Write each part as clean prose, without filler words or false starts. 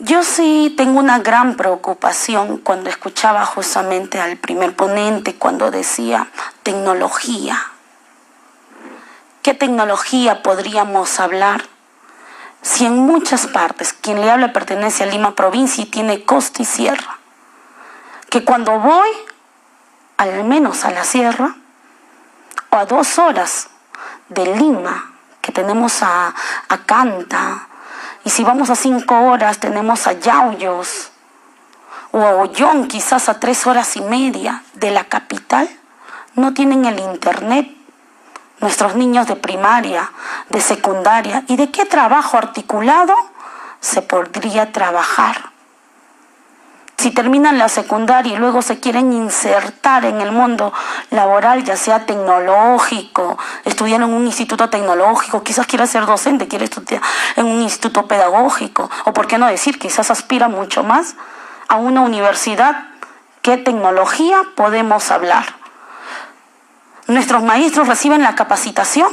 Yo sí tengo una gran preocupación cuando escuchaba justamente al primer ponente cuando decía tecnología. ¿Qué tecnología podríamos hablar si en muchas partes quien le habla pertenece a Lima provincia y tiene costa y sierra? Que cuando voy, al menos a la sierra, o a 2 horas de Lima, que tenemos a Canta, y si vamos a 5 horas tenemos a Yauyos, o a Ollón, quizás a 3 horas y media de la capital, no tienen el internet. Nuestros niños de primaria, de secundaria, ¿y de qué trabajo articulado se podría trabajar? Si terminan la secundaria y luego se quieren insertar en el mundo laboral, ya sea tecnológico, estudiar en un instituto tecnológico, quizás quiera ser docente, quiere estudiar en un instituto pedagógico, o por qué no decir, quizás aspira mucho más a una universidad. ¿Qué tecnología podemos hablar? Nuestros maestros reciben la capacitación,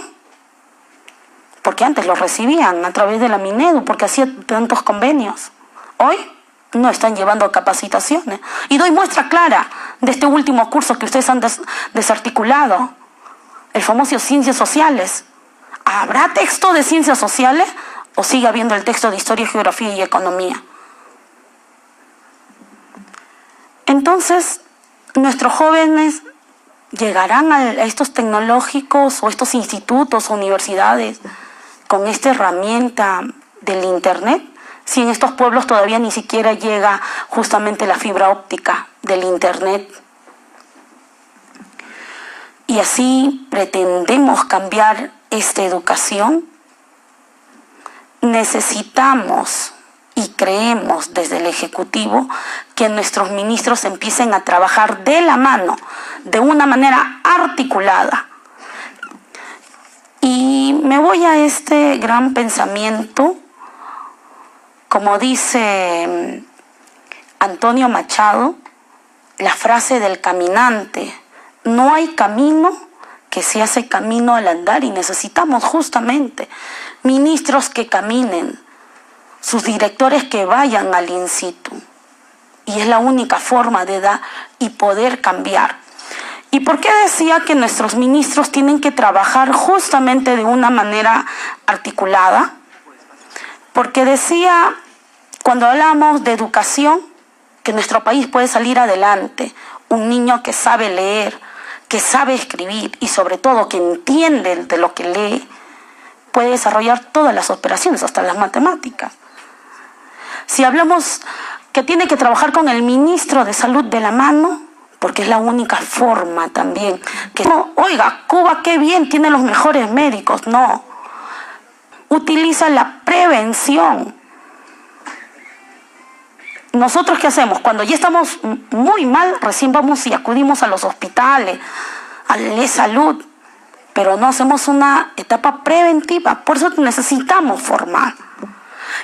porque antes lo recibían a través de la Minedu, porque hacía tantos convenios. Hoy no están llevando capacitaciones. Y doy muestra clara de este último curso que ustedes han desarticulado, el famoso Ciencias Sociales. ¿Habrá texto de Ciencias Sociales o sigue habiendo el texto de Historia, Geografía y Economía? Entonces, nuestros jóvenes llegarán a estos tecnológicos o estos institutos o universidades con esta herramienta del internet, si en estos pueblos todavía ni siquiera llega justamente la fibra óptica del internet. Y así pretendemos cambiar esta educación. Necesitamos y creemos desde el Ejecutivo que nuestros ministros empiecen a trabajar de la mano, de una manera articulada. Y me voy a este gran pensamiento, como dice Antonio Machado, la frase del caminante: no hay camino que se hace camino al andar, y necesitamos justamente ministros que caminen, sus directores que vayan al in situ. Y es la única forma de dar y poder cambiar. ¿Y por qué decía que nuestros ministros tienen que trabajar justamente de una manera articulada? Porque decía, cuando hablamos de educación, que nuestro país puede salir adelante. Un niño que sabe leer, que sabe escribir y sobre todo que entiende de lo que lee, puede desarrollar todas las operaciones, hasta las matemáticas. Si hablamos que tiene que trabajar con el ministro de Salud de la mano, porque es la única forma también. Que no, oiga, Cuba qué bien, tiene los mejores médicos. No, utiliza la prevención. ¿Nosotros qué hacemos? Cuando ya estamos muy mal, recién vamos y acudimos a los hospitales, a la salud, pero no hacemos una etapa preventiva. Por eso necesitamos formar.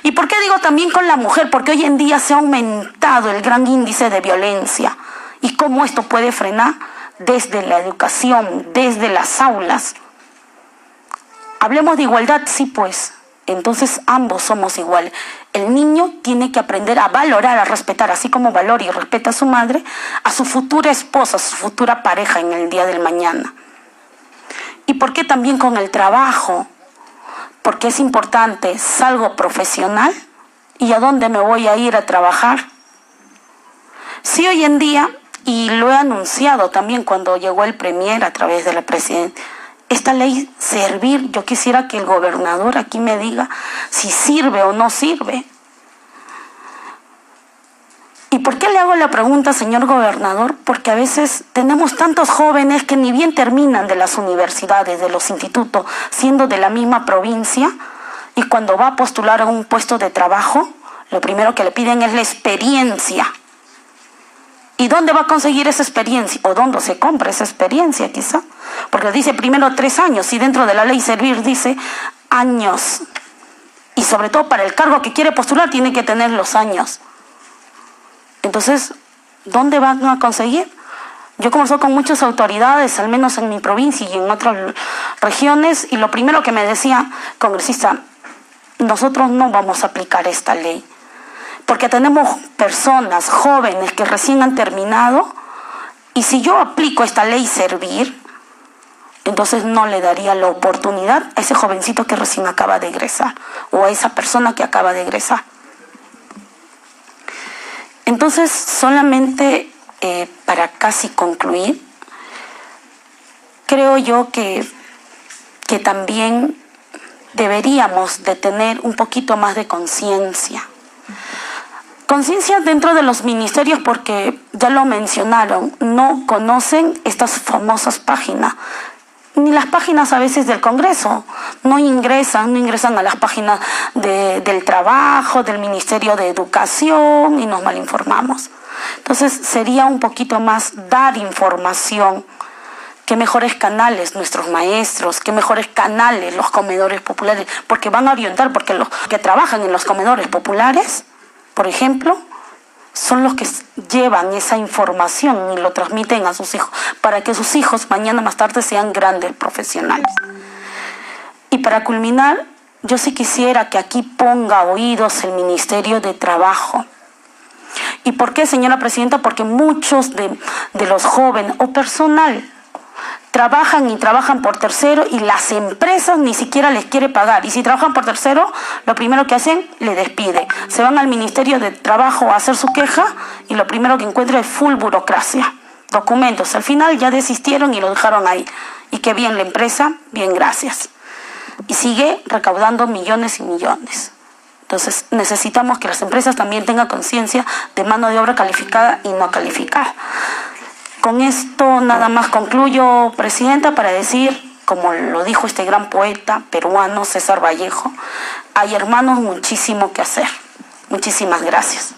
¿Y por qué digo también con la mujer? Porque hoy en día se ha aumentado el gran índice de violencia. ¿Y cómo esto puede frenar? Desde la educación, desde las aulas. Hablemos de igualdad, sí pues. Entonces ambos somos iguales. El niño tiene que aprender a valorar, a respetar, así como valora y respeta a su madre, a su futura esposa, a su futura pareja en el día del mañana. ¿Y por qué también con el trabajo? Porque es importante, salgo profesional y ¿a dónde me voy a ir a trabajar? Sí, hoy en día, y lo he anunciado también cuando llegó el premier a través de la presidenta, esta ley servir, yo quisiera que el gobernador aquí me diga si sirve o no sirve. ¿Y por qué le hago la pregunta, señor gobernador? Porque a veces tenemos tantos jóvenes que ni bien terminan de las universidades, de los institutos, siendo de la misma provincia, y cuando va a postular a un puesto de trabajo, lo primero que le piden es la experiencia. ¿Y dónde va a conseguir esa experiencia? ¿O dónde se compra esa experiencia quizá? Porque dice primero 3 años y dentro de la ley servir dice años. Y sobre todo para el cargo que quiere postular tiene que tener los años. Entonces, ¿dónde van a conseguir? Yo converso con muchas autoridades, al menos en mi provincia y en otras regiones, y lo primero que me decía, congresista, nosotros no vamos a aplicar esta ley. Porque tenemos personas jóvenes que recién han terminado, y si yo aplico esta ley Servir, entonces no le daría la oportunidad a ese jovencito que recién acaba de egresar, o a esa persona que acaba de egresar. Entonces, solamente para casi concluir, creo yo que también deberíamos de tener un poquito más de conciencia. Conciencia dentro de los ministerios, porque ya lo mencionaron, no conocen estas famosas páginas, ni las páginas a veces del Congreso, no ingresan a las páginas del trabajo, del Ministerio de Educación, y nos malinformamos. Entonces sería un poquito más dar información, que mejores canales nuestros maestros, que mejores canales los comedores populares, porque van a orientar, porque los que trabajan en los comedores populares, por ejemplo, son los que llevan esa información y lo transmiten a sus hijos, para que sus hijos mañana más tarde sean grandes profesionales. Y para culminar, yo sí quisiera que aquí ponga oídos el Ministerio de Trabajo. ¿Y por qué, señora presidenta? Porque muchos de los jóvenes o personal trabajan por tercero, y las empresas ni siquiera les quiere pagar. Y si trabajan por tercero, lo primero que hacen, le despiden. Se van al Ministerio de Trabajo a hacer su queja, y lo primero que encuentran es full burocracia, documentos. Al final ya desistieron y lo dejaron ahí. Y qué bien la empresa, bien, gracias. Y sigue recaudando millones y millones. Entonces necesitamos que las empresas también tengan conciencia de mano de obra calificada y no calificada. Con esto nada más concluyo, presidenta, para decir, como lo dijo este gran poeta peruano César Vallejo, hay, hermanos, muchísimo que hacer. Muchísimas gracias.